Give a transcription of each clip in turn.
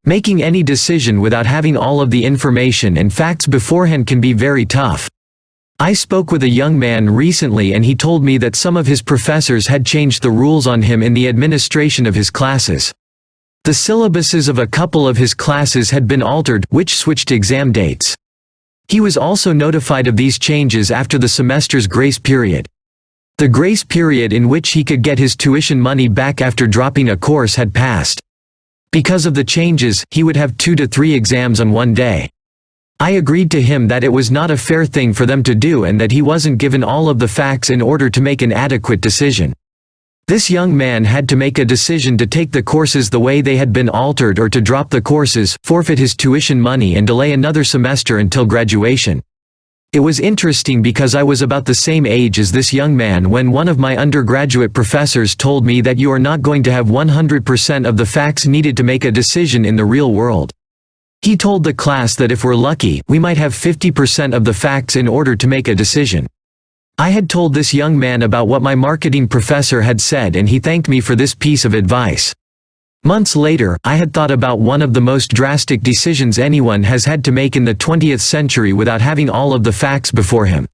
Making any decision without having all of the information and facts beforehand can be very tough. I spoke with a young man recently and he told me that some of his professors had changed the rules on him in the administration of his classes. The syllabuses of a couple of his classes had been altered, which switched exam dates. He was also notified of these changes after the semester's grace period. The grace period in which he could get his tuition money back after dropping a course had passed. Because of the changes, he would have 2 to 3 exams on one day. I agreed to him that it was not a fair thing for them to do and that he wasn't given all of the facts in order to make an adequate decision. This young man had to make a decision to take the courses the way they had been altered or to drop the courses, forfeit his tuition money and delay another semester until graduation. It was interesting because I was about the same age as this young man when one of my undergraduate professors told me that you are not going to have 100% of the facts needed to make a decision in the real world. He told the class that if we're lucky, we might have 50% of the facts in order to make a decision. I had told this young man about what my marketing professor had said and he thanked me for this piece of advice. Months later, I had thought about one of the most drastic decisions anyone has had to make in the 20th century without having all of the facts before him.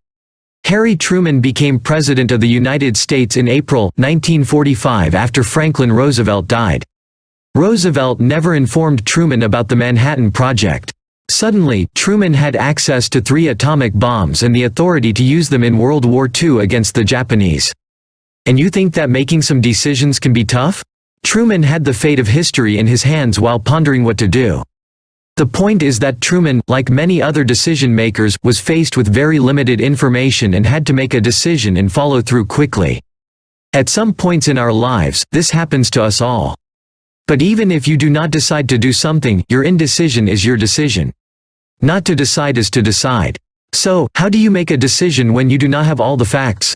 Harry Truman became President of the United States in April 1945 after Franklin Roosevelt died. Roosevelt never informed Truman about the Manhattan Project. Suddenly, Truman had access to 3 atomic bombs and the authority to use them in World War II against the Japanese. And you think that making some decisions can be tough? Truman had the fate of history in his hands while pondering what to do. The point is that Truman, like many other decision makers, was faced with very limited information and had to make a decision and follow through quickly. At some points in our lives, this happens to us all. But even if you do not decide to do something, your indecision is your decision. Not to decide is to decide. So, how do you make a decision when you do not have all the facts?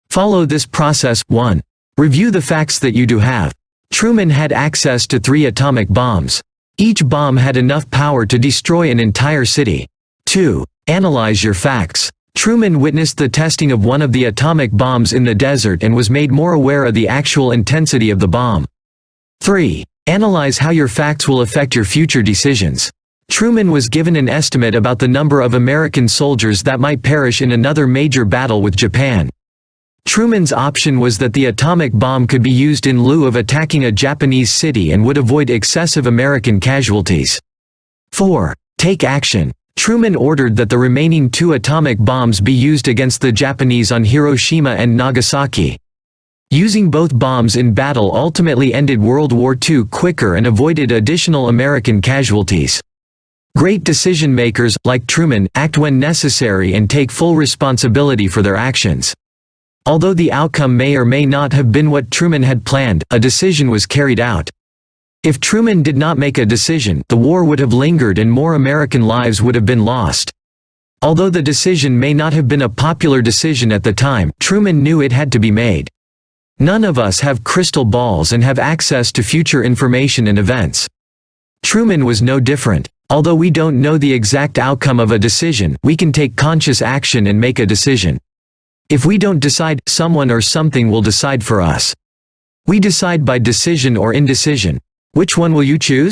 Follow this process. 1. Review the facts that you do have. Truman had access to 3 atomic bombs. Each bomb had enough power to destroy an entire city. 2. Analyze your facts. Truman witnessed the testing of one of the atomic bombs in the desert and was made more aware of the actual intensity of the bomb. 3. Analyze how your facts will affect your future decisions. Truman was given an estimate about the number of American soldiers that might perish in another major battle with Japan. Truman's option was that the atomic bomb could be used in lieu of attacking a Japanese city and would avoid excessive American casualties. 4. Take action. Truman ordered that the remaining 2 atomic bombs be used against the Japanese on Hiroshima and Nagasaki. Using both bombs in battle ultimately ended World War II quicker and avoided additional American casualties. Great decision makers, like Truman, act when necessary and take full responsibility for their actions. Although the outcome may or may not have been what Truman had planned, a decision was carried out. If Truman did not make a decision, the war would have lingered and more American lives would have been lost. Although the decision may not have been a popular decision at the time, Truman knew it had to be made. None of us have crystal balls and have access to future information and events. Truman was no different. Although we don't know the exact outcome of a decision, we can take conscious action and make a decision. If we don't decide, someone or something will decide for us. We decide by decision or indecision. Which one will you choose?